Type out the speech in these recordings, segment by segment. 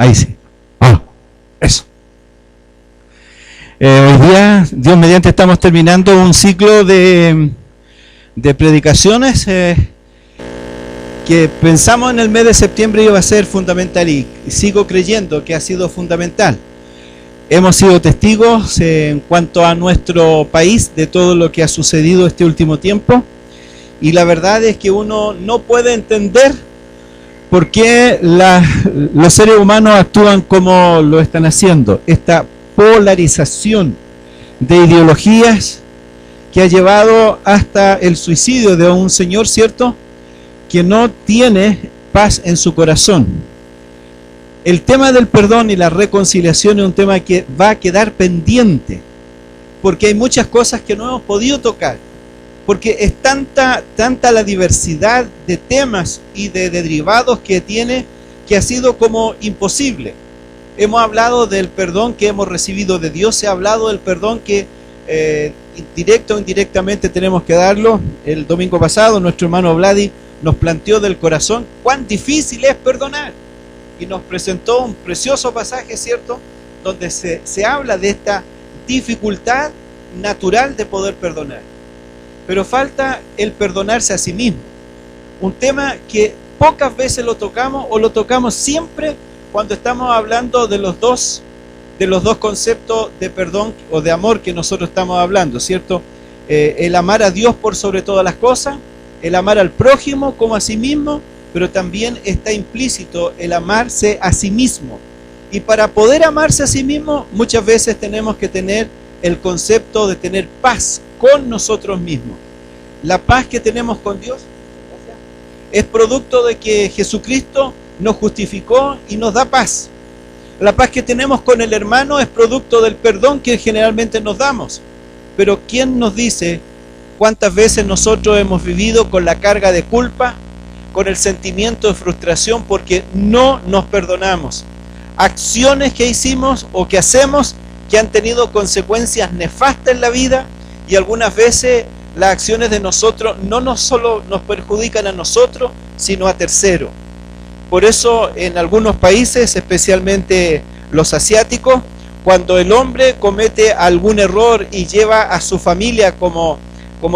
Ahí sí. Eso. Hoy día, Dios mediante, estamos terminando un ciclo de predicaciones que pensamos en el mes de septiembre iba a ser fundamental y sigo creyendo que ha sido fundamental. Hemos sido testigos en cuanto a nuestro país de todo lo que ha sucedido este último tiempo y la verdad es que uno no puede entender por qué los seres humanos actúan como lo están haciendo. Esta polarización de ideologías que ha llevado hasta el suicidio de un señor, ¿cierto?, que no tiene paz en su corazón. El tema del perdón y la reconciliación es un tema que va a quedar pendiente, porque hay muchas cosas que no hemos podido tocar, porque es tanta la diversidad de temas y de derivados que tiene, que ha sido como imposible. Hemos hablado del perdón que hemos recibido de Dios, se ha hablado del perdón que directo o indirectamente tenemos que darlo. El domingo pasado nuestro hermano Vladi nos planteó del corazón cuán difícil es perdonar y nos presentó un precioso pasaje, ¿cierto?, donde se habla de esta dificultad natural de poder perdonar. Pero falta el perdonarse a sí mismo, un tema que pocas veces lo tocamos o lo tocamos siempre cuando estamos hablando de los dos conceptos de perdón o de amor que nosotros estamos hablando, ¿cierto? El amar a Dios por sobre todas las cosas, el amar al prójimo como a sí mismo, pero también está implícito el amarse a sí mismo. Y para poder amarse a sí mismo, muchas veces tenemos que tener el concepto de tener paz con nosotros mismos. La paz que tenemos con Dios es producto de que Jesucristo nos justificó y nos da paz. La paz que tenemos con el hermano es producto del perdón que generalmente nos damos. Pero ¿quién nos dice cuántas veces nosotros hemos vivido con la carga de culpa, con el sentimiento de frustración porque no nos perdonamos? Acciones que hicimos o que hacemos que han tenido consecuencias nefastas en la vida y algunas veces las acciones de nosotros no solo nos perjudican a nosotros, sino a terceros. Por eso en algunos países, especialmente los asiáticos, cuando el hombre comete algún error y lleva a su familia, como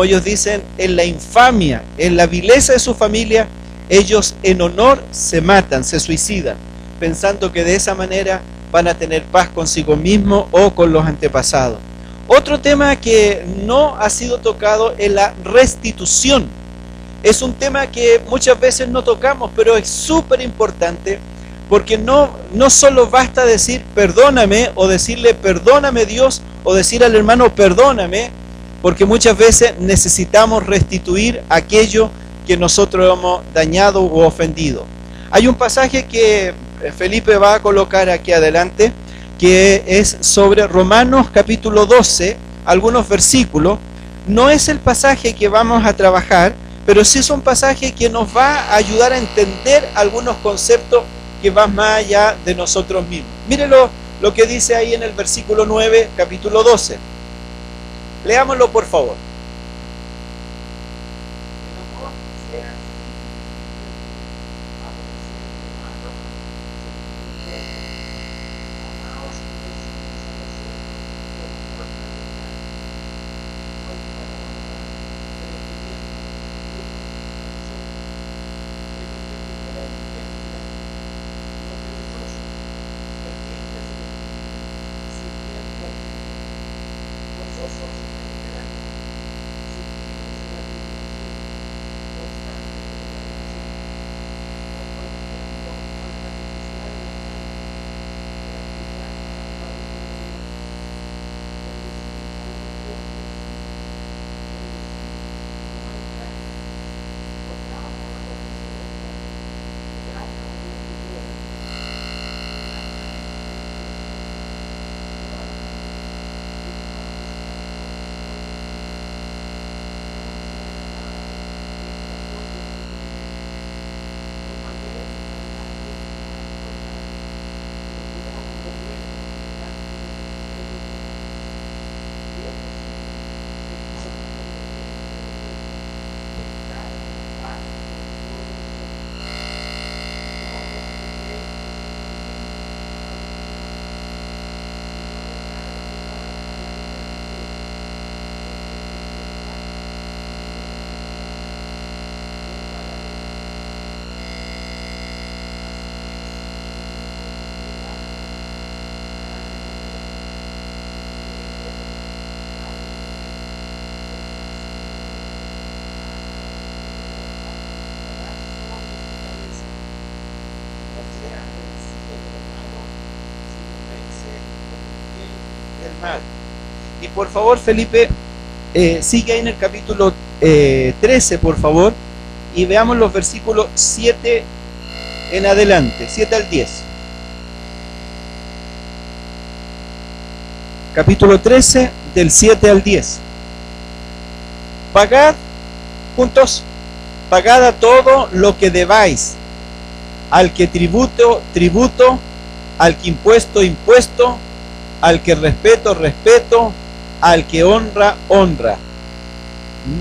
ellos dicen, en la infamia, en la vileza de su familia, ellos en honor se matan, se suicidan, pensando que de esa manera van a tener paz consigo mismo o con los antepasados. Otro tema que no ha sido tocado es la restitución. Es un tema que muchas veces no tocamos, pero es súper importante porque no solo basta decir perdóname o decirle perdóname Dios o decir al hermano perdóname, porque muchas veces necesitamos restituir aquello que nosotros hemos dañado u ofendido. Hay un pasaje que Felipe va a colocar aquí adelante, que es sobre Romanos capítulo 12, algunos versículos. No es el pasaje que vamos a trabajar, pero sí es un pasaje que nos va a ayudar a entender algunos conceptos que van más allá de nosotros mismos. Mírenlo lo que dice ahí en el versículo 9, capítulo 12. Leámoslo por favor. amar. Y por favor, Felipe, sigue ahí en el capítulo 13, por favor, y veamos los versículos 7 en adelante, 7 al 10. Capítulo 13, del 7 al 10. Pagad, juntos, pagad a todo lo que debáis, al que tributo, tributo, al que impuesto, impuesto, al que respeto, respeto, al que honra, honra.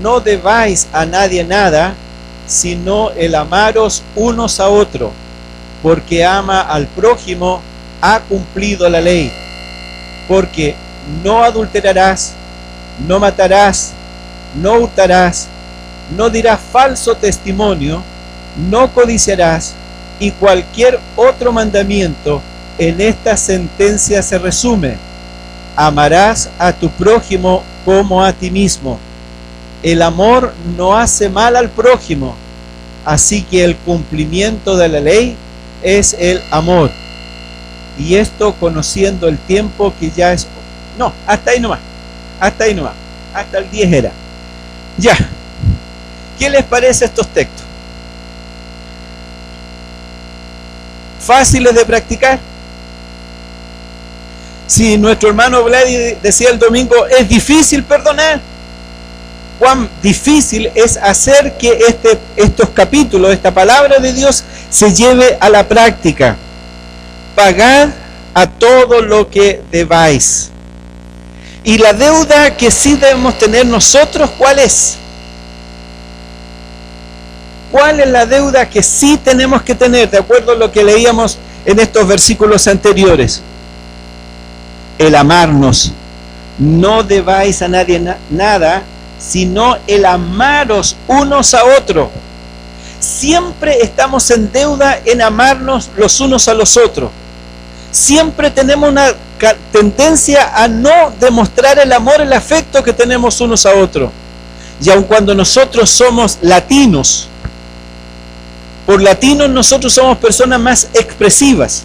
No debáis a nadie nada, sino el amaros unos a otros, porque ama al prójimo, ha cumplido la ley. Porque no adulterarás, no matarás, no hurtarás, no dirás falso testimonio, no codiciarás, y cualquier otro mandamiento en esta sentencia se resume: amarás a tu prójimo como a ti mismo. El amor no hace mal al prójimo, así que el cumplimiento de la ley es el amor. Y esto conociendo el tiempo que ya es... No, hasta ahí nomás, hasta el 10 era. Ya, ¿qué les parece estos textos? ¿Fáciles de practicar? Si nuestro hermano Vladi decía el domingo, es difícil perdonar. Cuán difícil es hacer que estos capítulos, esta palabra de Dios, se lleve a la práctica. Pagad a todo lo que debáis. Y la deuda que sí debemos tener nosotros, ¿cuál es? ¿Cuál es la deuda que sí tenemos que tener, de acuerdo a lo que leíamos en estos versículos anteriores? El amarnos. No debáis a nadie nada, sino el amaros unos a otros. Siempre estamos en deuda en amarnos los unos a los otros. Siempre tenemos una tendencia a no demostrar el amor, el afecto que tenemos unos a otros. Y aun cuando nosotros somos latinos, por latinos nosotros somos personas más expresivas.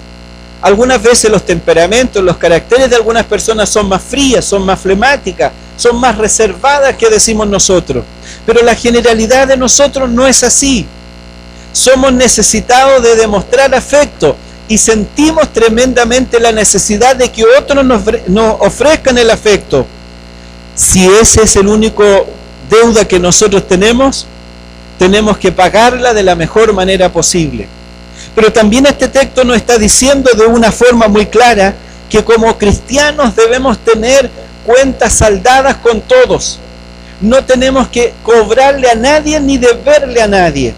Algunas veces los temperamentos, los caracteres de algunas personas son más frías, son más flemáticas, son más reservadas que decimos nosotros. Pero la generalidad de nosotros no es así. Somos necesitados de demostrar afecto y sentimos tremendamente la necesidad de que otros nos ofrezcan el afecto. Si ese es el único deuda que nosotros tenemos que pagarla de la mejor manera posible. Pero también este texto nos está diciendo de una forma muy clara que como cristianos debemos tener cuentas saldadas con todos. No tenemos que cobrarle a nadie ni deberle a nadie,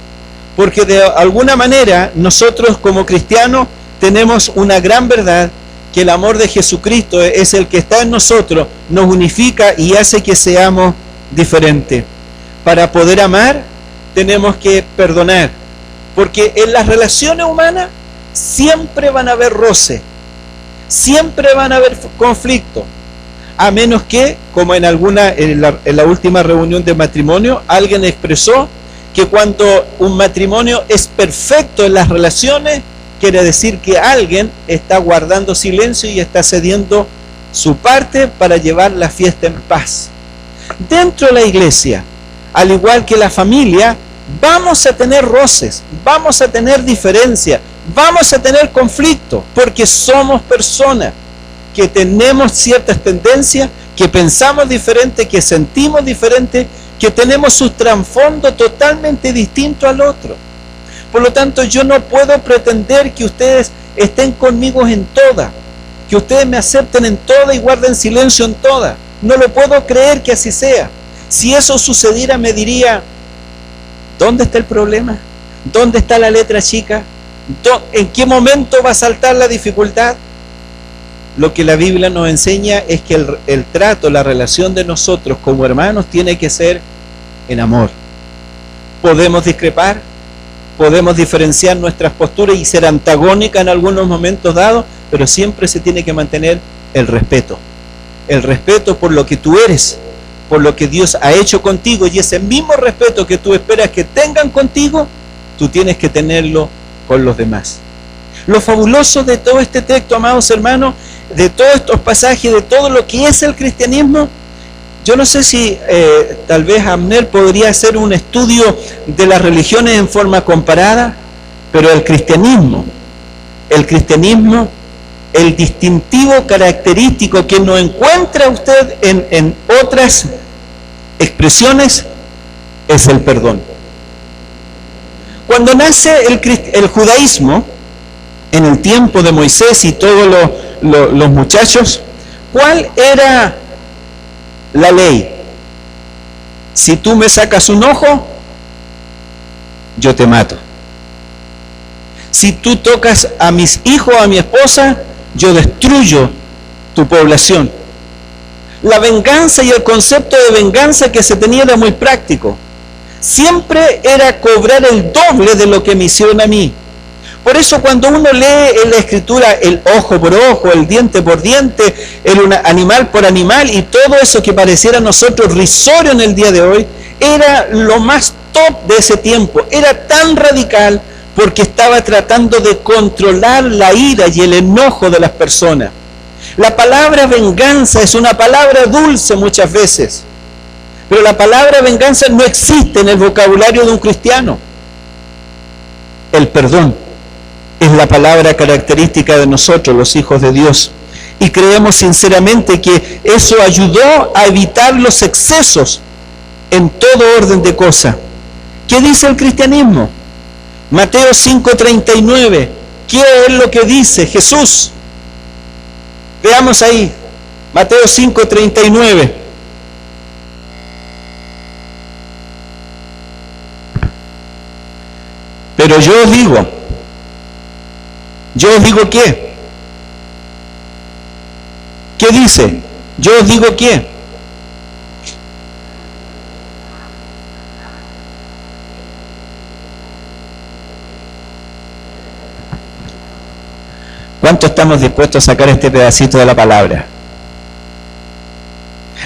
porque de alguna manera nosotros como cristianos tenemos una gran verdad, que el amor de Jesucristo es el que está en nosotros, nos unifica y hace que seamos diferentes. Para poder amar tenemos que perdonar, porque en las relaciones humanas siempre van a haber roce, siempre van a haber conflictos, a menos que, como en la última reunión de matrimonio, alguien expresó que cuando un matrimonio es perfecto en las relaciones, quiere decir que alguien está guardando silencio y está cediendo su parte para llevar la fiesta en paz. Dentro de la iglesia, al igual que la familia, vamos a tener roces, vamos a tener diferencias, vamos a tener conflictos, porque somos personas que tenemos ciertas tendencias, que pensamos diferente, que sentimos diferente, que tenemos un trasfondo totalmente distinto al otro. Por lo tanto, yo no puedo pretender que ustedes estén conmigo en toda, que ustedes me acepten en toda y guarden silencio en toda. No lo puedo creer que así sea. Si eso sucediera, me diría, ¿dónde está el problema? ¿Dónde está la letra chica? ¿En qué momento va a saltar la dificultad? Lo que la Biblia nos enseña es que el trato, la relación de nosotros como hermanos tiene que ser en amor. Podemos discrepar, podemos diferenciar nuestras posturas y ser antagónicas en algunos momentos dados, pero siempre se tiene que mantener el respeto. El respeto por lo que tú eres, por lo que Dios ha hecho contigo, y ese mismo respeto que tú esperas que tengan contigo, tú tienes que tenerlo con los demás. Lo fabuloso de todo este texto, amados hermanos, de todos estos pasajes, de todo lo que es el cristianismo, yo no sé si tal vez Abner podría hacer un estudio de las religiones en forma comparada, pero el cristianismo, el distintivo característico que no encuentra usted en otras expresiones, es el perdón. Cuando nace el judaísmo, en el tiempo de Moisés y todos los muchachos, ¿cuál era la ley? Si tú me sacas un ojo, yo te mato. Si tú tocas a mis hijos, a mi esposa, yo destruyo tu población. La venganza y el concepto de venganza que se tenía era muy práctico. Siempre era cobrar el doble de lo que me hicieron a mí. Por eso cuando uno lee en la Escritura el ojo por ojo, el diente por diente, el animal por animal y todo eso que pareciera a nosotros risorio en el día de hoy, era lo más top de ese tiempo. Era tan radical porque estaba tratando de controlar la ira y el enojo de las personas. La palabra venganza es una palabra dulce muchas veces, pero la palabra venganza no existe en el vocabulario de un cristiano. El perdón es la palabra característica de nosotros, los hijos de Dios. Y creemos sinceramente que eso ayudó a evitar los excesos en todo orden de cosas. ¿Qué dice el cristianismo? Mateo 5:39. ¿Qué es lo que dice Jesús? Veamos ahí. Mateo 5:39. Pero yo os digo ¿qué? ¿Qué dice? Yo os digo ¿qué? ¿Cuánto estamos dispuestos a sacar este pedacito de la palabra?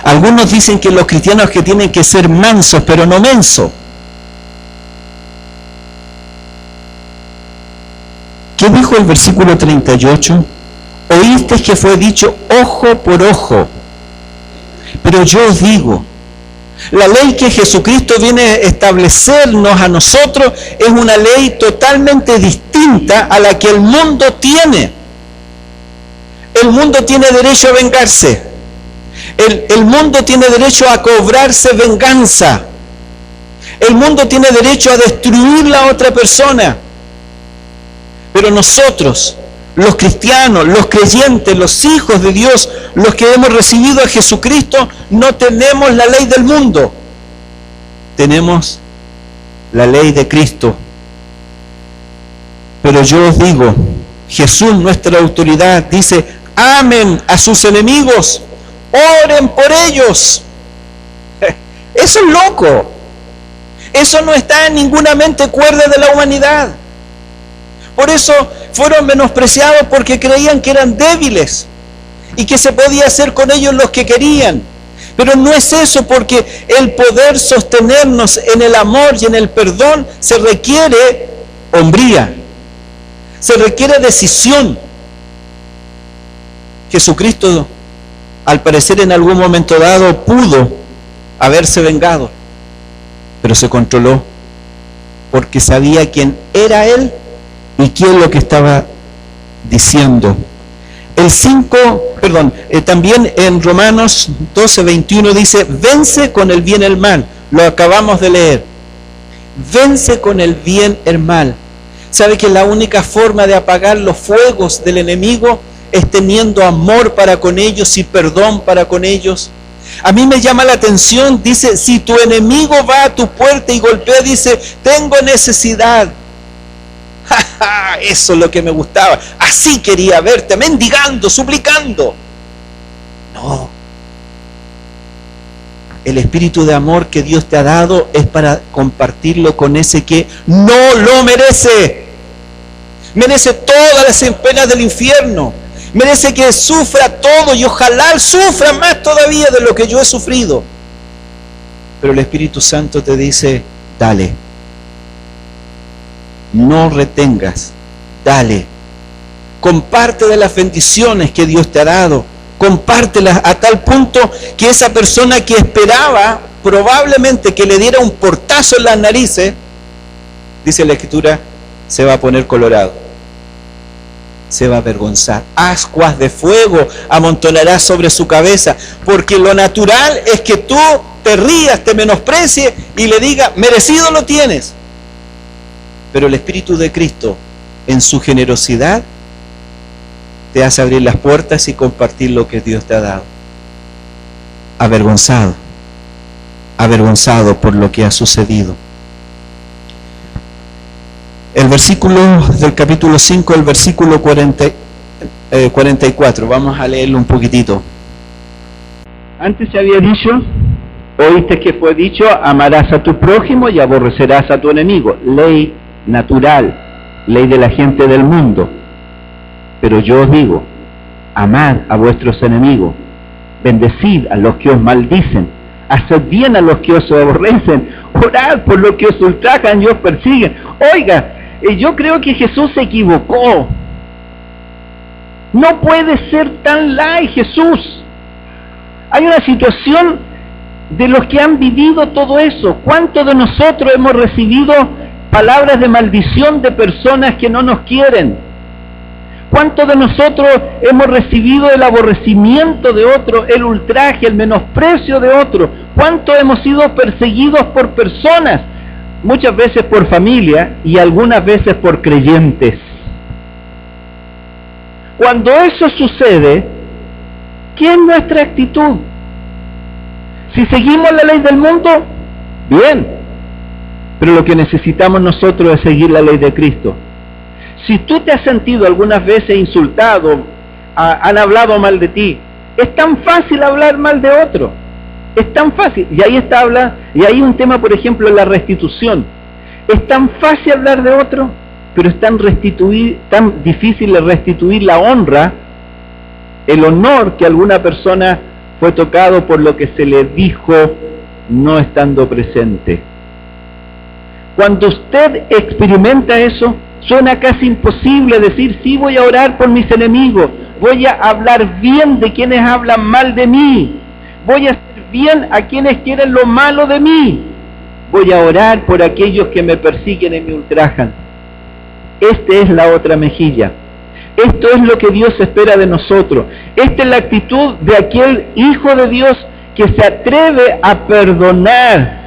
Algunos dicen que los cristianos que tienen que ser mansos, pero no mensos. ¿Qué dijo el versículo 38? Oísteis que fue dicho ojo por ojo. Pero yo os digo, la ley que Jesucristo viene a establecernos a nosotros es una ley totalmente distinta a la que el mundo tiene. El mundo tiene derecho a vengarse. El mundo tiene derecho a cobrarse venganza. El mundo tiene derecho a destruir la otra persona. Pero nosotros, los cristianos, los creyentes, los hijos de Dios, los que hemos recibido a Jesucristo, no tenemos la ley del mundo. Tenemos la ley de Cristo. Pero yo os digo, Jesús, nuestra autoridad, dice, amen a sus enemigos, oren por ellos. Eso es loco. Eso no está en ninguna mente cuerda de la humanidad. Por eso fueron menospreciados porque creían que eran débiles y que se podía hacer con ellos lo que querían. Pero no es eso, porque el poder sostenernos en el amor y en el perdón se requiere hombría, se requiere decisión. Jesucristo, al parecer en algún momento dado, pudo haberse vengado, pero se controló porque sabía quién era Él y qué es lo que estaba diciendo. También en Romanos 12:21 dice, vence con el bien el mal. Lo acabamos de leer. Vence con el bien el mal. ¿Sabe que la única forma de apagar los fuegos del enemigo es teniendo amor para con ellos y perdón para con ellos? A mí me llama la atención, dice, si tu enemigo va a tu puerta y golpea, dice, tengo necesidad. Eso es lo que me gustaba. Así quería verte, mendigando, suplicando. No. El espíritu de amor que Dios te ha dado es para compartirlo con ese que no lo merece. Merece todas las penas del infierno. Merece que sufra todo y ojalá sufra más todavía de lo que yo he sufrido. Pero el Espíritu Santo te dice, dale. No retengas, dale. comparte de las bendiciones que Dios te ha dado, compártelas a tal punto que esa persona que esperaba probablemente que le diera un portazo en las narices, dice la Escritura, se va a poner colorado, se va a avergonzar. Ascuas de fuego amontonará sobre su cabeza, porque lo natural es que tú te rías, te menosprecies y le digas, merecido lo tienes. Pero el Espíritu de Cristo, en su generosidad, te hace abrir las puertas y compartir lo que Dios te ha dado. Avergonzado por lo que ha sucedido. El versículo del capítulo 5, el versículo 44, vamos a leerlo un poquitito. Antes se había dicho, oíste que fue dicho, amarás a tu prójimo y aborrecerás a tu enemigo. Ley natural, ley de la gente del mundo. Pero yo os digo, amad a vuestros enemigos, bendecid a los que os maldicen, haced bien a los que os aborrecen, orad por los que os ultrajan y os persiguen. Oiga, yo creo que Jesús se equivocó. No puede ser tan light, Jesús. Hay una situación de los que han vivido todo eso. ¿Cuántos de nosotros hemos recibido palabras de maldición de personas que no nos quieren? ¿Cuántos de nosotros hemos recibido el aborrecimiento de otro, el ultraje, el menosprecio de otro? ¿Cuántos hemos sido perseguidos por personas? Muchas veces por familia y algunas veces por creyentes. Cuando eso sucede, ¿qué es nuestra actitud? Si seguimos la ley del mundo, bien, pero lo que necesitamos nosotros es seguir la ley de Cristo. Si tú te has sentido algunas veces insultado, han hablado mal de ti, es tan fácil hablar mal de otro, es tan fácil, y ahí y hay un tema, por ejemplo, la restitución. Es tan fácil hablar de otro, pero es tan difícil de restituir la honra, el honor que alguna persona fue tocado por lo que se le dijo no estando presente. Cuando usted experimenta eso, suena casi imposible decir, sí, voy a orar por mis enemigos, voy a hablar bien de quienes hablan mal de mí, voy a hacer bien a quienes quieren lo malo de mí, voy a orar por aquellos que me persiguen y me ultrajan. Esta es la otra mejilla. Esto es lo que Dios espera de nosotros. Esta es la actitud de aquel Hijo de Dios que se atreve a perdonar.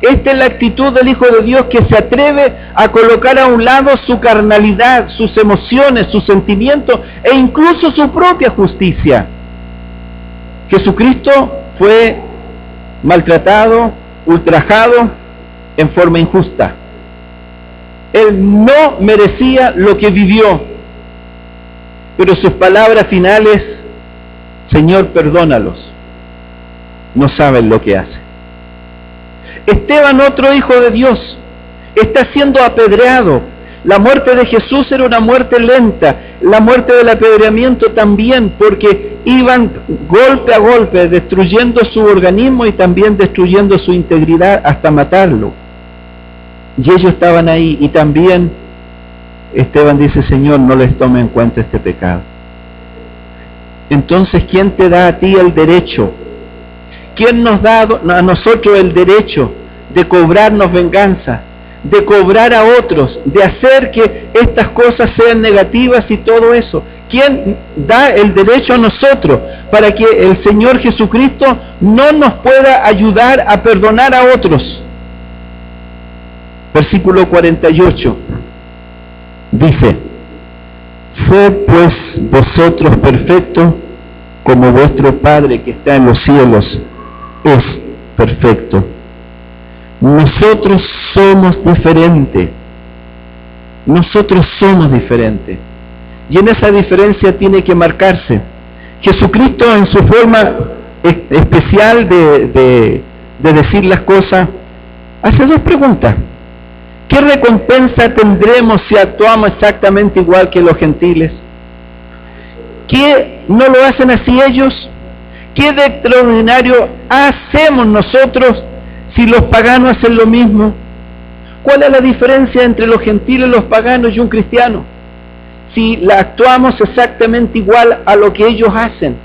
Esta es la actitud del Hijo de Dios que se atreve a colocar a un lado su carnalidad, sus emociones, sus sentimientos e incluso su propia justicia. Jesucristo fue maltratado, ultrajado en forma injusta. Él no merecía lo que vivió, pero sus palabras finales, Señor, perdónalos, no saben lo que hacen. Esteban, otro hijo de Dios, está siendo apedreado. La muerte de Jesús era una muerte lenta, la muerte del apedreamiento también, porque iban golpe a golpe, destruyendo su organismo y también destruyendo su integridad hasta matarlo. Y ellos estaban ahí, y también Esteban dice, Señor, no les tome en cuenta este pecado. Entonces, ¿quién te da a ti el derecho? ¿Quién nos da a nosotros el derecho de cobrarnos venganza, de cobrar a otros, de hacer que estas cosas sean negativas y todo eso? ¿Quién da el derecho a nosotros para que el Señor Jesucristo no nos pueda ayudar a perdonar a otros? Versículo 48 dice, sed pues vosotros perfectos como vuestro Padre que está en los cielos es perfecto. Nosotros somos diferentes. Nosotros somos diferentes. Y en esa diferencia tiene que marcarse. Jesucristo, en su forma especial de decir las cosas, hace dos preguntas. ¿Qué recompensa tendremos si actuamos exactamente igual que los gentiles? ¿Qué no lo hacen así ellos? ¿Qué de extraordinario hacemos nosotros si los paganos hacen lo mismo? ¿Cuál es la diferencia entre los gentiles, los paganos y un cristiano? si la actuamos exactamente igual a lo que ellos hacen?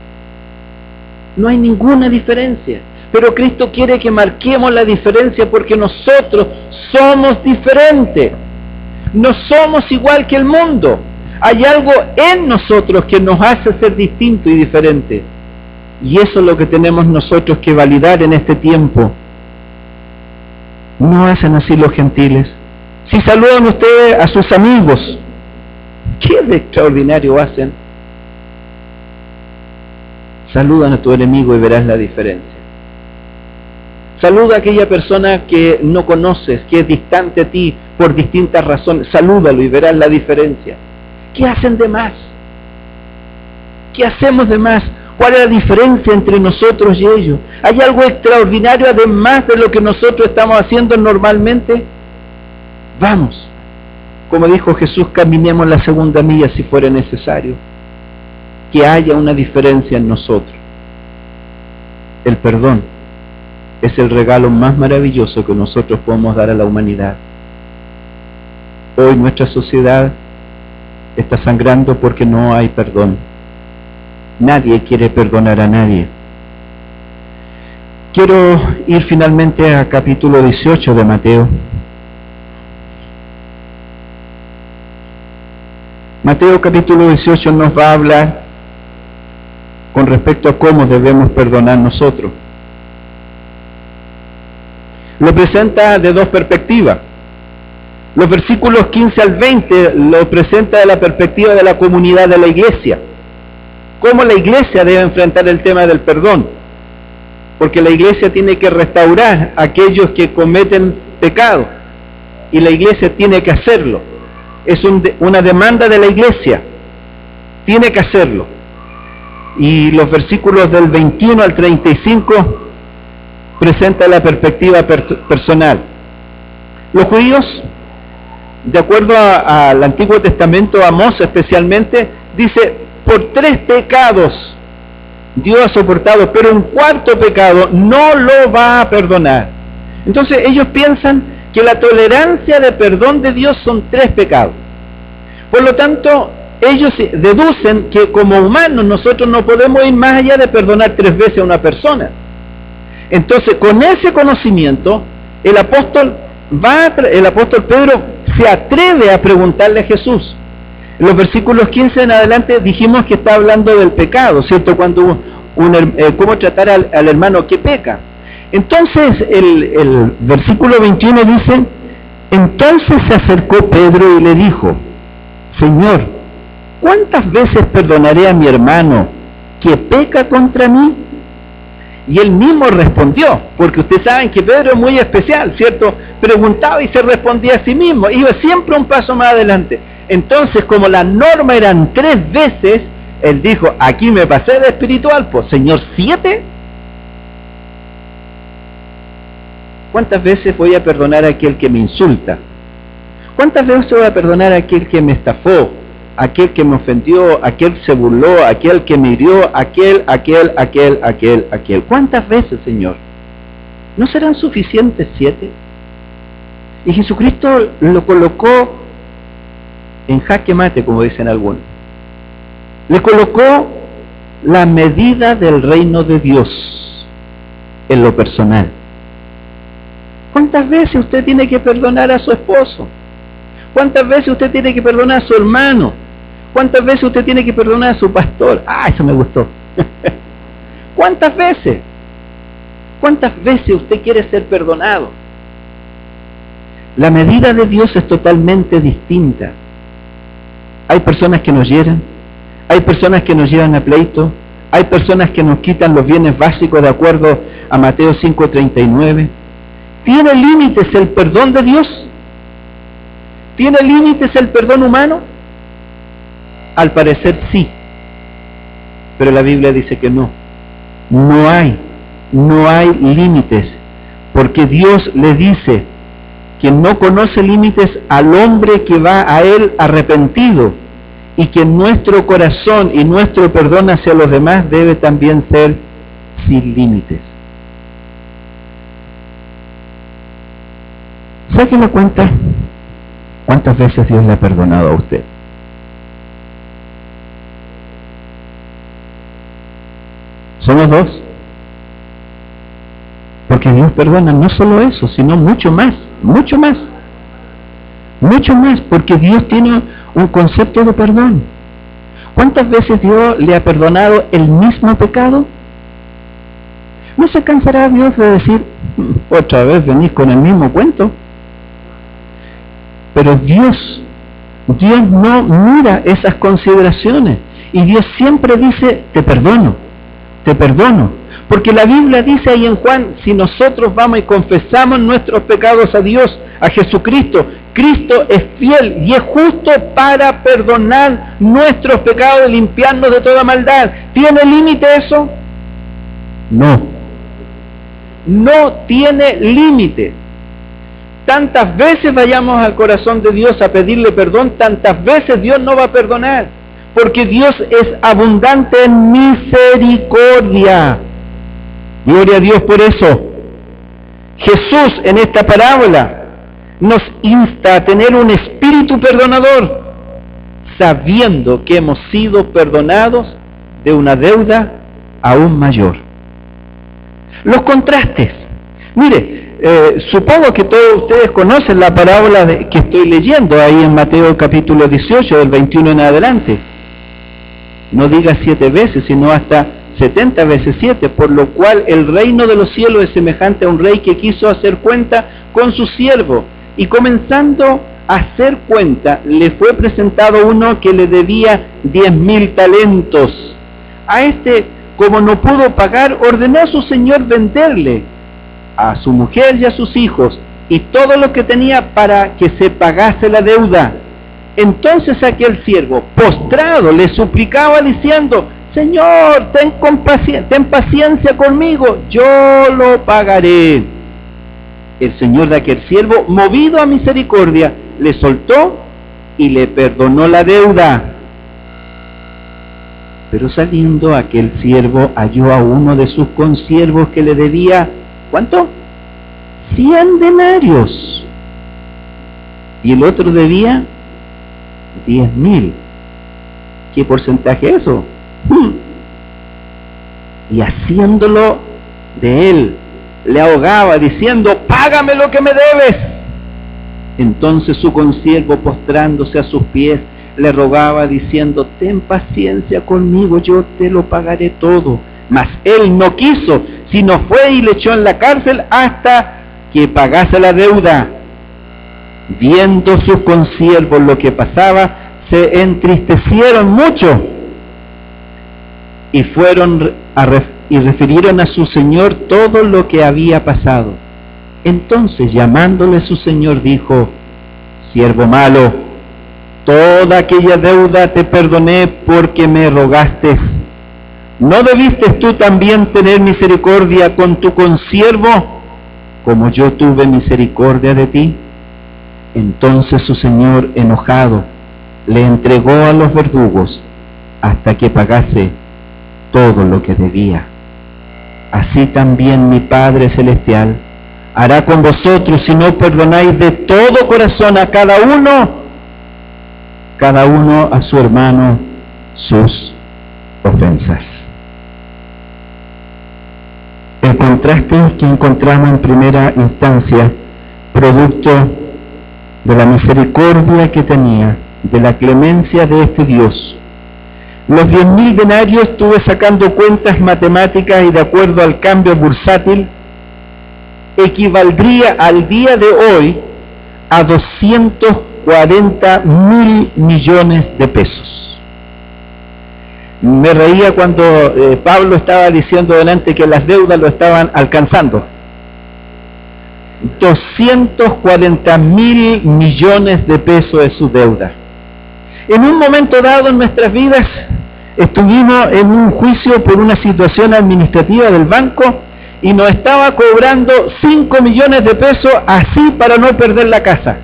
No hay ninguna diferencia. Pero Cristo quiere que marquemos la diferencia porque nosotros somos diferentes. No somos igual que el mundo. Hay algo en nosotros que nos hace ser distinto y diferente. Y eso es lo que tenemos nosotros que validar en este tiempo. No hacen así los gentiles. Si saludan ustedes a sus amigos, ¿qué de extraordinario hacen? Saludan a tu enemigo y verás la diferencia. Saluda a aquella persona que no conoces, que es distante a ti por distintas razones. Salúdalo y verás la diferencia. ¿Qué hacen de más? ¿Qué hacemos de más? ¿Cuál es la diferencia entre nosotros y ellos? ¿Hay algo extraordinario además de lo que nosotros estamos haciendo normalmente? Vamos, como dijo Jesús, caminemos la segunda milla si fuera necesario. Que haya una diferencia en nosotros. El perdón es el regalo más maravilloso que nosotros podemos dar a la humanidad. Hoy nuestra sociedad está sangrando porque no hay perdón. Nadie quiere perdonar a nadie. Quiero ir finalmente a capítulo 18 de Mateo. Mateo capítulo 18 nos va a hablar con respecto a cómo debemos perdonar nosotros. Lo presenta de dos perspectivas. Los versículos 15 al 20 lo presenta de la perspectiva de la comunidad de la iglesia. Cómo la iglesia debe enfrentar el tema del perdón. Porque la iglesia tiene que restaurar a aquellos que cometen pecado. Y la iglesia tiene que hacerlo. Es una demanda de la iglesia. Tiene que hacerlo. Y los versículos del 21 al 35 presenta la perspectiva personal. Los judíos, de acuerdo al Antiguo Testamento, Amós especialmente, dice, por 3 pecados Dios ha soportado, pero un 4º pecado no lo va a perdonar. Entonces ellos piensan que la tolerancia de perdón de Dios son 3 pecados. Por lo tanto, ellos deducen que como humanos nosotros no podemos ir más allá de perdonar 3 veces a una persona. Entonces, con ese conocimiento, el apóstol Pedro se atreve a preguntarle a Jesús. En los versículos 15 en adelante dijimos que está hablando del pecado, ¿cierto? Cuando cómo tratar al hermano que peca. Entonces, el versículo 21 dice, entonces se acercó Pedro y le dijo, Señor, ¿cuántas veces perdonaré a mi hermano que peca contra mí? Y él mismo respondió, porque ustedes saben que Pedro es muy especial, ¿cierto? Preguntaba y se respondía a sí mismo, iba siempre un paso más adelante. Entonces, como la norma eran 3 veces, él dijo, aquí me pasé de espiritual, pues, Señor, 7. ¿Cuántas veces voy a perdonar a aquel que me insulta? ¿Cuántas veces voy a perdonar a aquel que me estafó? Aquel que me ofendió, aquel que se burló, aquel que me hirió, aquel. ¿Cuántas veces, Señor? ¿No serán suficientes 7? Y Jesucristo lo colocó en jaque mate, como dicen algunos. Le colocó la medida del reino de Dios en lo personal. ¿Cuántas veces usted tiene que perdonar a su esposo? ¿Cuántas veces usted tiene que perdonar a su hermano? ¿Cuántas veces usted tiene que perdonar a su pastor? Ah, eso me gustó. ¿Cuántas veces? ¿Cuántas veces usted quiere ser perdonado? La medida de Dios es totalmente distinta. Hay personas que nos hieren, hay personas que nos llevan a pleito, hay personas que nos quitan los bienes básicos de acuerdo a Mateo 5:39. ¿Tiene límites el perdón de Dios? ¿Tiene límites el perdón humano? Al parecer sí, pero la Biblia dice que no. No hay límites, porque Dios le dice que no conoce límites al hombre que va a Él arrepentido, y que nuestro corazón y nuestro perdón hacia los demás debe también ser sin límites. Saque la cuenta, ¿cuántas veces Dios le ha perdonado a usted? Somos dos. Porque Dios perdona no solo eso, sino mucho más, mucho más. Mucho más, porque Dios tiene un concepto de perdón. ¿Cuántas veces Dios le ha perdonado el mismo pecado? ¿No se cansará Dios de decir, otra vez venís con el mismo cuento? Pero Dios no mira esas consideraciones. Y Dios siempre dice, te perdono. Porque la Biblia dice ahí en Juan, si nosotros vamos y confesamos nuestros pecados a Dios, a Jesucristo, Cristo es fiel y es justo para perdonar nuestros pecados y limpiarnos de toda maldad. ¿Tiene límite eso? No tiene límite. Tantas veces vayamos al corazón de Dios a pedirle perdón, tantas veces Dios no va a perdonar, porque Dios es abundante en misericordia. Gloria a Dios por eso. Jesús en esta parábola nos insta a tener un espíritu perdonador, sabiendo que hemos sido perdonados de una deuda aún mayor. Los contrastes. Mire, supongo que todos ustedes conocen la parábola que estoy leyendo ahí en Mateo capítulo 18, del 21 en adelante. No diga 7 veces, sino hasta 70 veces 7, por lo cual el reino de los cielos es semejante a un rey que quiso hacer cuenta con su siervo, y comenzando a hacer cuenta, le fue presentado uno que le debía 10.000 talentos. A este, como no pudo pagar, ordenó a su señor venderle a su mujer y a sus hijos, y todo lo que tenía para que se pagase la deuda. Entonces aquel siervo, postrado, le suplicaba diciendo, Señor, ten paciencia conmigo, yo lo pagaré. El señor de aquel siervo, movido a misericordia, le soltó y le perdonó la deuda. Pero saliendo aquel siervo halló a uno de sus consiervos que le debía, ¿cuánto? 100 denarios. Y el otro debía 10.000. ¿Qué porcentaje es eso? Y haciéndolo de él, le ahogaba diciendo, págame lo que me debes. Entonces su consiervo, postrándose a sus pies, le rogaba diciendo, ten paciencia conmigo, yo te lo pagaré todo. Mas él no quiso, sino fue y le echó en la cárcel hasta que pagase la deuda. Viendo sus consiervos lo que pasaba, se entristecieron mucho y fueron y refirieron a su señor todo lo que había pasado. Entonces, llamándole su señor, dijo, siervo malo, toda aquella deuda te perdoné porque me rogaste. ¿No debiste tú también tener misericordia con tu consiervo, como yo tuve misericordia de ti? Entonces su señor, enojado, le entregó a los verdugos hasta que pagase todo lo que debía. Así también mi Padre Celestial hará con vosotros si no perdonáis de todo corazón a cada uno a su hermano sus ofensas. El contraste que encontramos en primera instancia, producto de la misericordia que tenía, de la clemencia de este Dios. Los 10.000 denarios, estuve sacando cuentas matemáticas y de acuerdo al cambio bursátil, equivaldría al día de hoy a 240.000 millones de pesos. Me reía cuando Pablo estaba diciendo delante que las deudas lo estaban alcanzando. 240.000 millones de pesos es su deuda. En un momento dado en nuestras vidas estuvimos en un juicio por una situación administrativa del banco y nos estaba cobrando 5 millones de pesos así para no perder la casa.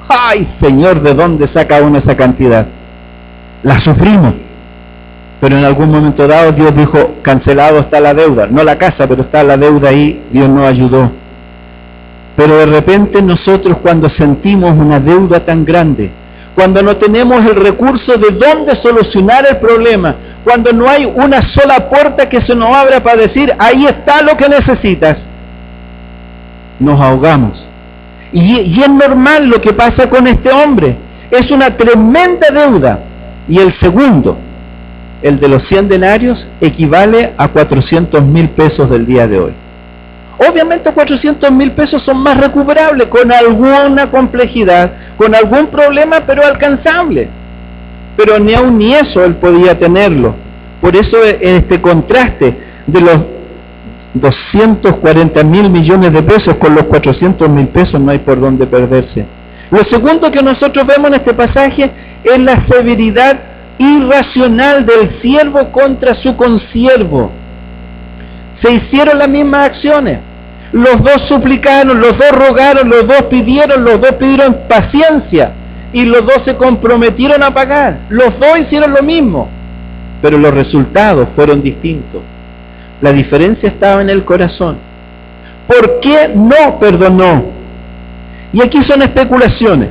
¡Ay, Señor! ¿De dónde saca uno esa cantidad? La sufrimos, pero en algún momento dado Dios dijo, cancelado está la deuda, no la casa, pero está la deuda ahí, Dios nos ayudó. Pero de repente nosotros cuando sentimos una deuda tan grande, cuando no tenemos el recurso de dónde solucionar el problema, cuando no hay una sola puerta que se nos abra para decir, ahí está lo que necesitas, nos ahogamos. Y es normal lo que pasa con este hombre. Es una tremenda deuda. Y el segundo, el de los 100 denarios, equivale a 400.000 pesos del día de hoy. Obviamente 400.000 pesos son más recuperables, con alguna complejidad, con algún problema, pero alcanzable. Pero ni eso él podía tenerlo. Por eso este contraste de los 240.000 millones de pesos con los 400.000 pesos no hay por dónde perderse. Lo segundo que nosotros vemos en este pasaje es la severidad irracional del siervo contra su consiervo. Se hicieron las mismas acciones. Los dos suplicaron, los dos rogaron, los dos pidieron paciencia y los dos se comprometieron a pagar. Los dos hicieron lo mismo, pero los resultados fueron distintos. La diferencia estaba en el corazón. ¿Por qué no perdonó? Y aquí son especulaciones.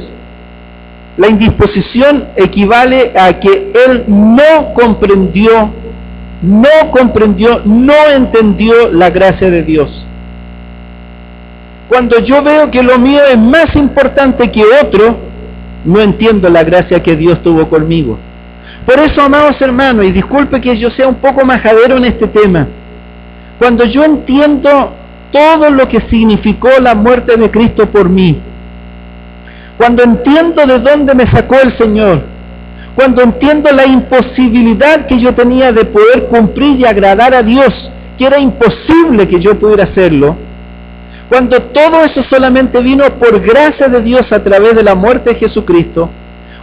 La indisposición equivale a que él no comprendió, no entendió la gracia de Dios. Cuando yo veo que lo mío es más importante que otro, no entiendo la gracia que Dios tuvo conmigo. Por eso, amados hermanos, y disculpe que yo sea un poco majadero en este tema, cuando yo entiendo todo lo que significó la muerte de Cristo por mí, cuando entiendo de dónde me sacó el Señor, cuando entiendo la imposibilidad que yo tenía de poder cumplir y agradar a Dios, que era imposible que yo pudiera hacerlo, cuando todo eso solamente vino por gracia de Dios a través de la muerte de Jesucristo,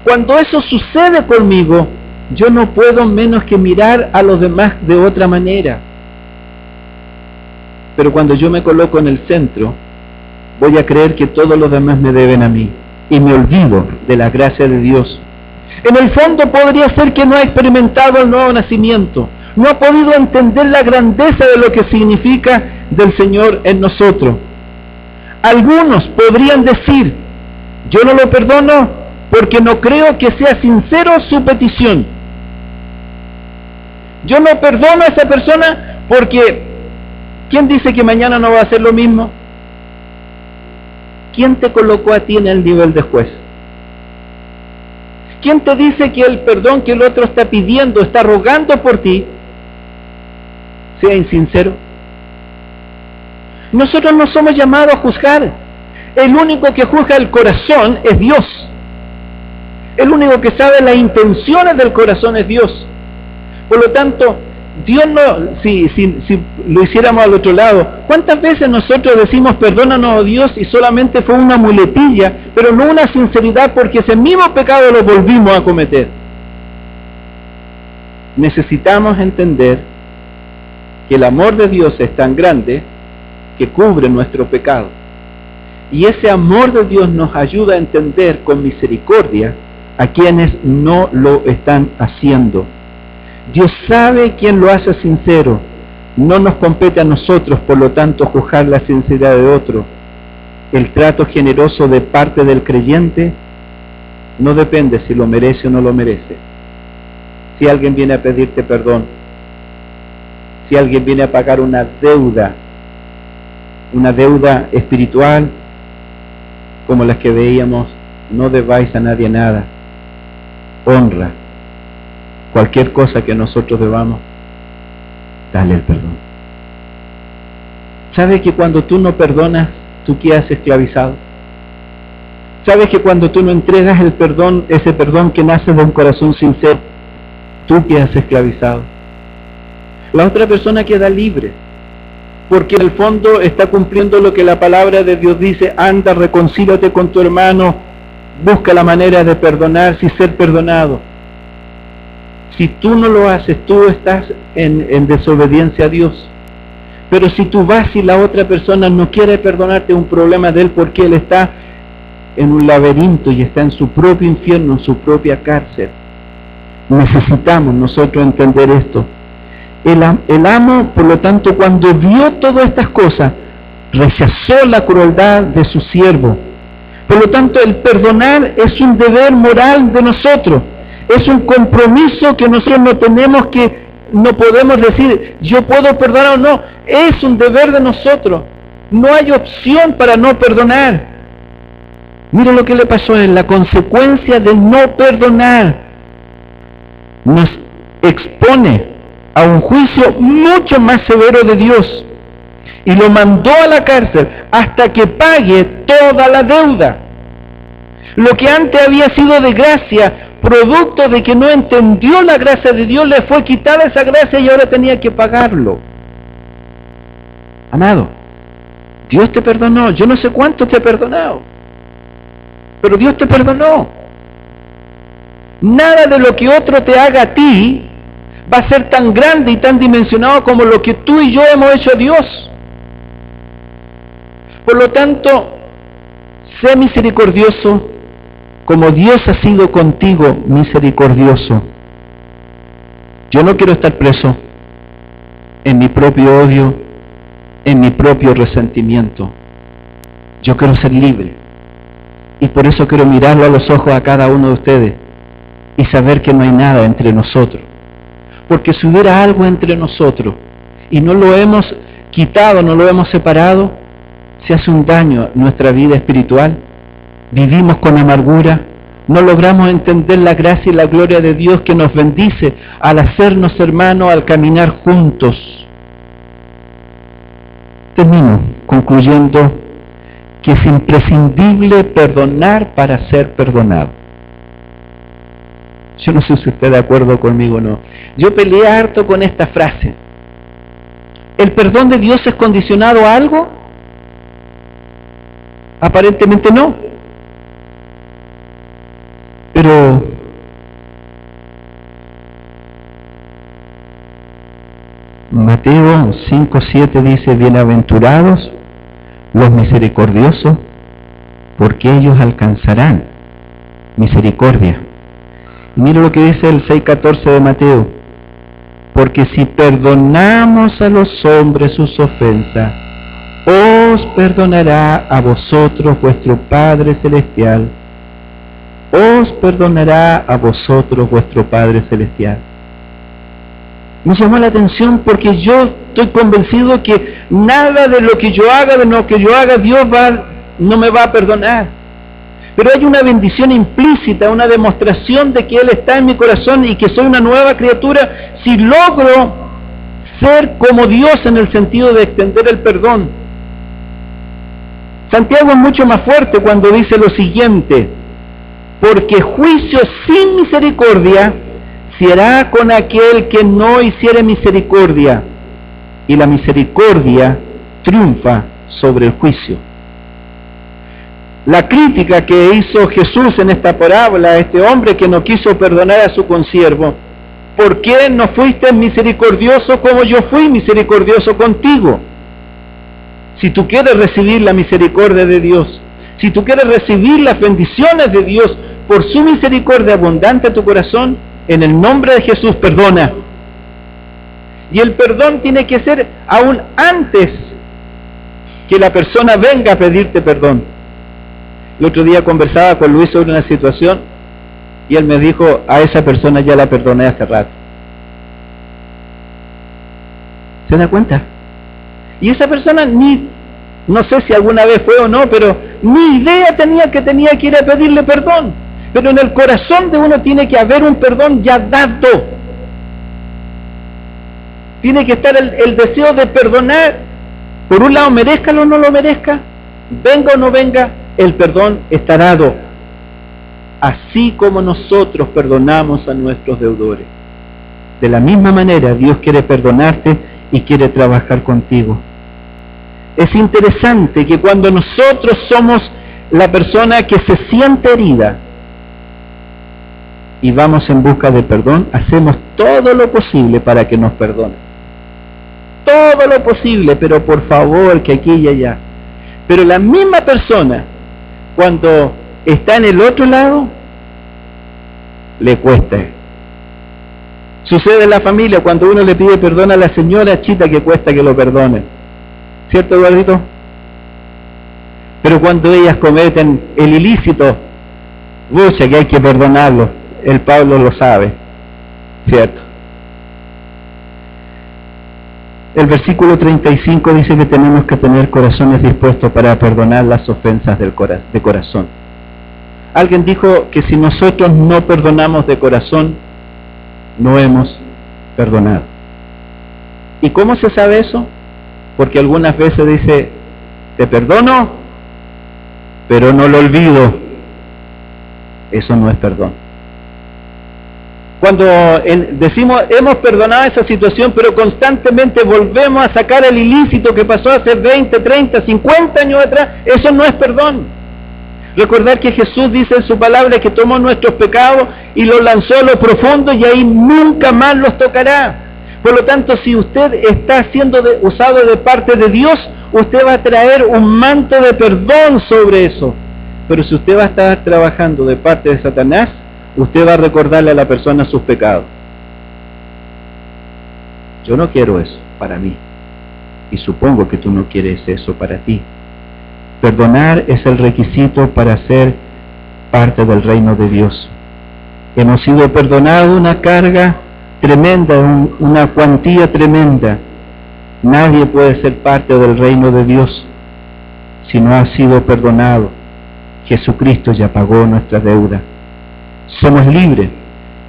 cuando eso sucede conmigo, yo no puedo menos que mirar a los demás de otra manera. Pero cuando yo me coloco en el centro, voy a creer que todos los demás me deben a mí, y me olvido de la gracia de Dios. En el fondo podría ser que no ha experimentado el nuevo nacimiento, no ha podido entender la grandeza de lo que significa del Señor en nosotros. Algunos podrían decir, yo no lo perdono porque no creo que sea sincero su petición. Yo no perdono a esa persona porque, ¿quién dice que mañana no va a hacer lo mismo? ¿Quién te colocó a ti en el nivel de juez? ¿Quién te dice que el perdón que el otro está pidiendo, está rogando por ti, sea insincero? Nosotros no somos llamados a juzgar. El único que juzga el corazón es Dios. El único que sabe las intenciones del corazón es Dios. Por lo tanto, Dios no, si lo hiciéramos al otro lado, ¿cuántas veces nosotros decimos perdónanos, oh Dios, y solamente fue una muletilla, pero no una sinceridad, porque ese mismo pecado lo volvimos a cometer? Necesitamos entender que el amor de Dios es tan grande que cubre nuestro pecado. Y ese amor de Dios nos ayuda a entender con misericordia a quienes no lo están haciendo. Dios sabe quién lo hace sincero. No nos compete a nosotros, por lo tanto, juzgar la sinceridad de otro. El trato generoso de parte del creyente no depende si lo merece o no lo merece. Si alguien viene a pedirte perdón, si alguien viene a pagar una deuda espiritual, como las que veíamos, no debáis a nadie nada. Honra. Cualquier cosa que nosotros debamos, dale el perdón. ¿Sabes que cuando tú no perdonas, tú quedas esclavizado? ¿Sabes que cuando tú no entregas el perdón, ese perdón que nace de un corazón sincero, tú quedas esclavizado? La otra persona queda libre, porque en el fondo está cumpliendo lo que la palabra de Dios dice: anda, reconcíliate con tu hermano, busca la manera de perdonar y ser perdonado. Si tú no lo haces, tú estás en desobediencia a Dios. Pero si tú vas y la otra persona no quiere perdonarte, un problema de él, porque él está en un laberinto y está en su propio infierno, en su propia cárcel. Necesitamos nosotros entender esto. El amo, por lo tanto, cuando vio todas estas cosas, rechazó la crueldad de su siervo. Por lo tanto, el perdonar es un deber moral de nosotros. Es un compromiso que nosotros no podemos decir, yo puedo perdonar o no. Es un deber de nosotros. No hay opción para no perdonar. Mira lo que le pasó a él, la consecuencia de no perdonar nos expone a un juicio mucho más severo de Dios. Y lo mandó a la cárcel hasta que pague toda la deuda. Lo que antes había sido de gracia, producto de que no entendió la gracia de Dios, le fue quitada esa gracia y ahora tenía que pagarlo. Amado, Dios te perdonó. Yo no sé cuánto te ha perdonado, pero Dios te perdonó. Nada de lo que otro te haga a ti va a ser tan grande y tan dimensionado como lo que tú y yo hemos hecho a Dios. Por lo tanto, sé misericordioso como Dios ha sido contigo misericordioso. Yo no quiero estar preso en mi propio odio, en mi propio resentimiento. Yo quiero ser libre. Y por eso quiero mirarlo a los ojos a cada uno de ustedes y saber que no hay nada entre nosotros. Porque si hubiera algo entre nosotros y no lo hemos quitado, no lo hemos separado, se hace un daño a nuestra vida espiritual. Vivimos con amargura, no logramos entender la gracia y la gloria de Dios que nos bendice al hacernos hermanos, al caminar juntos. Termino concluyendo que es imprescindible perdonar para ser perdonado. Yo no sé si usted está de acuerdo conmigo o no. Yo peleé harto con esta frase. ¿El perdón de Dios es condicionado a algo? Aparentemente no. Pero Mateo 5:7 dice, bienaventurados los misericordiosos, porque ellos alcanzarán misericordia. Y mira lo que dice el 6:14 de Mateo, porque si perdonamos a los hombres sus ofensas, os perdonará a vosotros vuestro Padre Celestial. Os perdonará a vosotros vuestro Padre Celestial. Me llamó la atención porque yo estoy convencido que nada de lo que yo haga, Dios no me va a perdonar. Pero hay una bendición implícita, una demostración de que Él está en mi corazón y que soy una nueva criatura si logro ser como Dios en el sentido de extender el perdón. Santiago es mucho más fuerte cuando dice lo siguiente, porque juicio sin misericordia se hará con aquel que no hiciere misericordia, y la misericordia triunfa sobre el juicio. La crítica que hizo Jesús en esta parábola a este hombre que no quiso perdonar a su consiervo, ¿por qué no fuiste misericordioso como yo fui misericordioso contigo? Si tú quieres recibir la misericordia de Dios, si tú quieres recibir las bendiciones de Dios por su misericordia abundante a tu corazón, en el nombre de Jesús perdona. Y el perdón tiene que ser aún antes que la persona venga a pedirte perdón. El otro día conversaba con Luis sobre una situación y él me dijo, a esa persona ya la perdoné hace rato. ¿Se da cuenta? Y esa persona no sé si alguna vez fue o no, pero ni idea tenía que ir a pedirle perdón. Pero en el corazón de uno tiene que haber un perdón ya dado. Tiene que estar el deseo de perdonar. Por un lado, merezcalo o no lo merezca, venga o no venga, el perdón está dado. Así como nosotros perdonamos a nuestros deudores. De la misma manera, Dios quiere perdonarte y quiere trabajar contigo. Es interesante que cuando nosotros somos la persona que se siente herida y vamos en busca de perdón, hacemos todo lo posible para que nos perdonen. Todo lo posible, pero por favor, que aquí y allá. Pero la misma persona, cuando está en el otro lado, le cuesta. Sucede en la familia, cuando uno le pide perdón a la señora, chita que cuesta que lo perdone. ¿Cierto, Eduardito? Pero cuando ellas cometen el ilícito, bucha que hay que perdonarlo. el Pablo lo sabe, ¿cierto? El versículo 35 dice que tenemos que tener corazones dispuestos para perdonar las ofensas de corazón. Alguien dijo que si nosotros no perdonamos de corazón, no hemos perdonado. ¿Y cómo se sabe eso? Porque algunas veces dice, te perdono, pero no lo olvido. Eso no es perdón. Cuando decimos, hemos perdonado esa situación, pero constantemente volvemos a sacar el ilícito que pasó hace 20, 30, 50 años atrás, eso no es perdón. Recordar que Jesús dice en su palabra que tomó nuestros pecados y los lanzó a lo profundo y ahí nunca más los tocará. Por lo tanto, si usted está siendo usado de parte de Dios, usted va a traer un manto de perdón sobre eso. Pero si usted va a estar trabajando de parte de Satanás, usted va a recordarle a la persona sus pecados. Yo no quiero eso para mí. Y supongo que tú no quieres eso para ti. Perdonar es el requisito para ser parte del reino de Dios. Hemos sido perdonados una carga tremenda, una cuantía tremenda. Nadie puede ser parte del reino de Dios si no ha sido perdonado. Jesucristo ya pagó nuestra deuda. Somos libres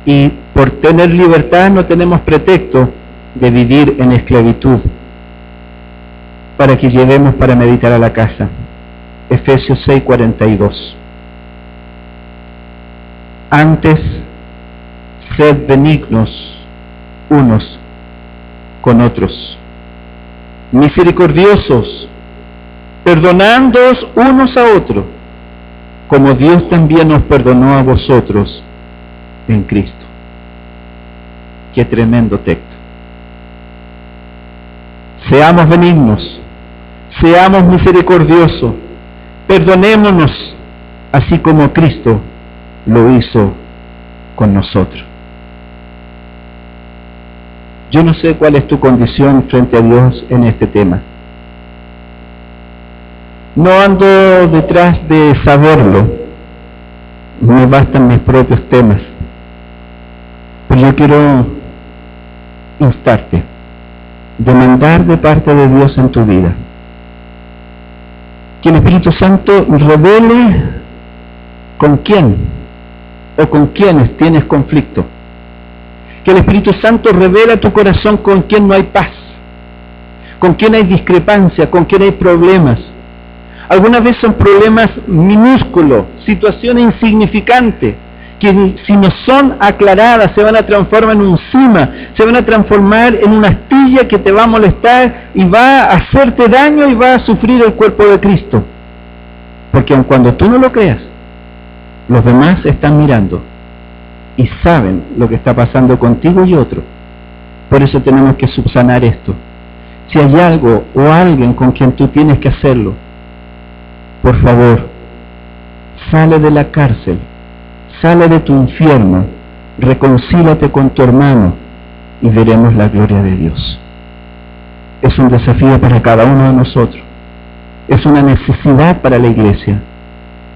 y por tener libertad no tenemos pretexto de vivir en esclavitud. Para que llevemos para meditar a la casa. Efesios 6:42. Antes, sed benignos unos con otros, misericordiosos, perdonándoos unos a otros, como Dios también nos perdonó a vosotros en Cristo. Qué tremendo texto. Seamos benignos, seamos misericordiosos, perdonémonos, así como Cristo lo hizo con nosotros. Yo no sé cuál es tu condición frente a Dios en este tema. No ando detrás de saberlo, me bastan mis propios temas. Pero yo quiero instarte, demandar de parte de Dios en tu vida, que el Espíritu Santo revele con quién o con quiénes tienes conflicto. Que el Espíritu Santo revela a tu corazón con quién no hay paz, con quién hay discrepancia, con quién hay problemas. Algunas veces son problemas minúsculos, situaciones insignificantes, que si no son aclaradas se van a transformar en un cima, se van a transformar en una astilla que te va a molestar y va a hacerte daño y va a sufrir el cuerpo de Cristo. Porque aun cuando tú no lo creas, los demás están mirando y saben lo que está pasando contigo y otro. Por eso tenemos que subsanar esto. Si hay algo o alguien con quien tú tienes que hacerlo, por favor, sale de la cárcel, sale de tu infierno, reconcílate con tu hermano y veremos la gloria de Dios. Es un desafío para cada uno de nosotros. Es una necesidad para la iglesia.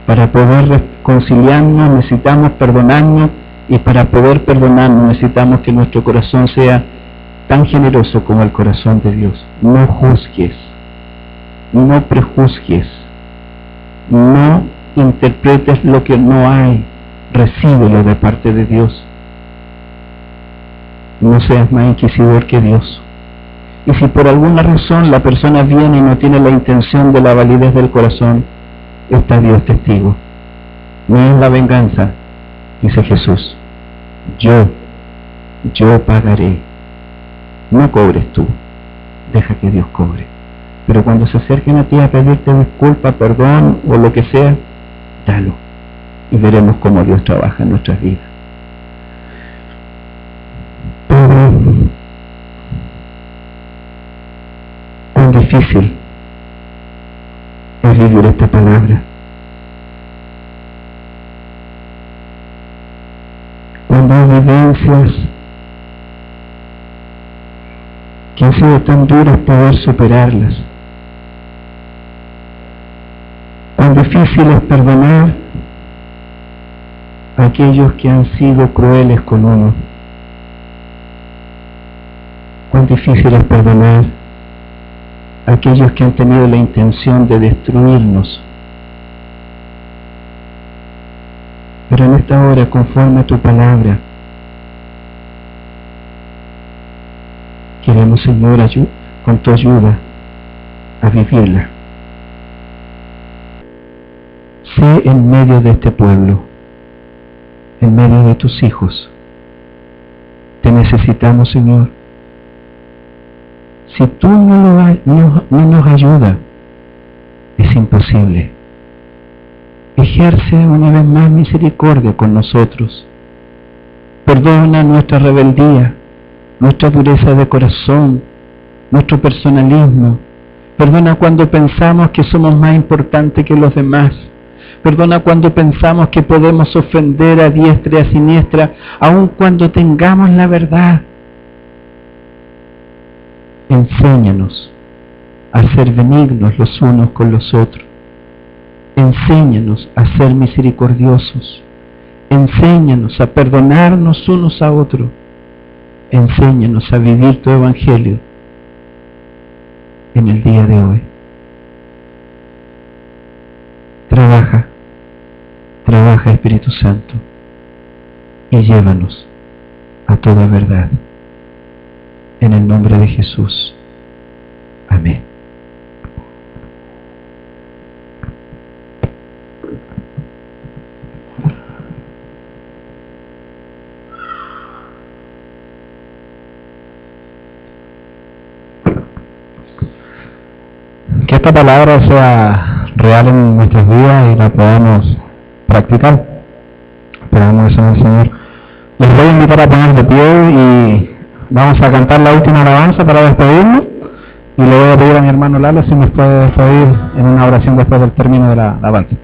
Para poder reconciliarnos necesitamos perdonarnos, y para poder perdonarnos necesitamos que nuestro corazón sea tan generoso como el corazón de Dios. No juzgues, no prejuzgues, no interpretes lo que no hay, recíbelo de parte de Dios. No seas más inquisidor que Dios. Y si por alguna razón la persona viene y no tiene la intención de la validez del corazón, está Dios testigo. No es la venganza, dice Jesús. Yo pagaré. No cobres tú, deja que Dios cobre. Pero cuando se acerquen a ti a pedirte disculpa, perdón o lo que sea, dalo. Y veremos cómo Dios trabaja en nuestras vidas. Cuán difícil es vivir esta palabra. Cuando hay vivencias que han sido tan duras poder superarlas. Cuán difícil es perdonar a aquellos que han sido crueles con uno. Cuán difícil es perdonar a aquellos que han tenido la intención de destruirnos. Pero en esta hora, conforme a tu palabra, queremos, Señor, con tu ayuda, a vivirla. Sé en medio de este pueblo, en medio de tus hijos. Te necesitamos, Señor. Si tú no nos ayudas, es imposible. Ejerce una vez más misericordia con nosotros. Perdona nuestra rebeldía, nuestra dureza de corazón, nuestro personalismo. Perdona cuando pensamos que somos más importantes que los demás. Perdona cuando pensamos que podemos ofender a diestra y a siniestra, aun cuando tengamos la verdad. Enséñanos a ser benignos los unos con los otros. Enséñanos a ser misericordiosos. Enséñanos a perdonarnos unos a otros. Enséñanos a vivir tu evangelio en el día de hoy. Trabaja Espíritu Santo y llévanos a toda verdad. En el nombre de Jesús. Amén. Que esta palabra sea real en nuestras vidas y la podamos practicar. Esperamos eso en el Señor. Les voy a invitar a poner de pie y vamos a cantar la última alabanza para despedirnos. Y le voy a pedir a mi hermano Lalo si nos puede despedir en una oración después del término de la alabanza.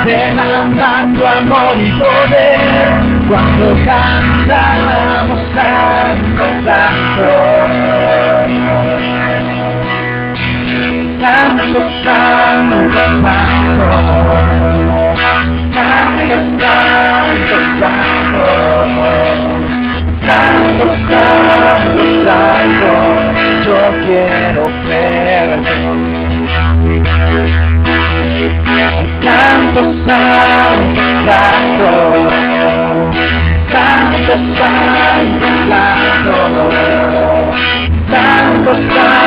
Derramando amor y poder cuando cantamos santo, santo, santo, santo, santo, santo, santo, santo, santo, yo quiero verte. Santo, santo, santo, santo, santo, santo, santo, santo.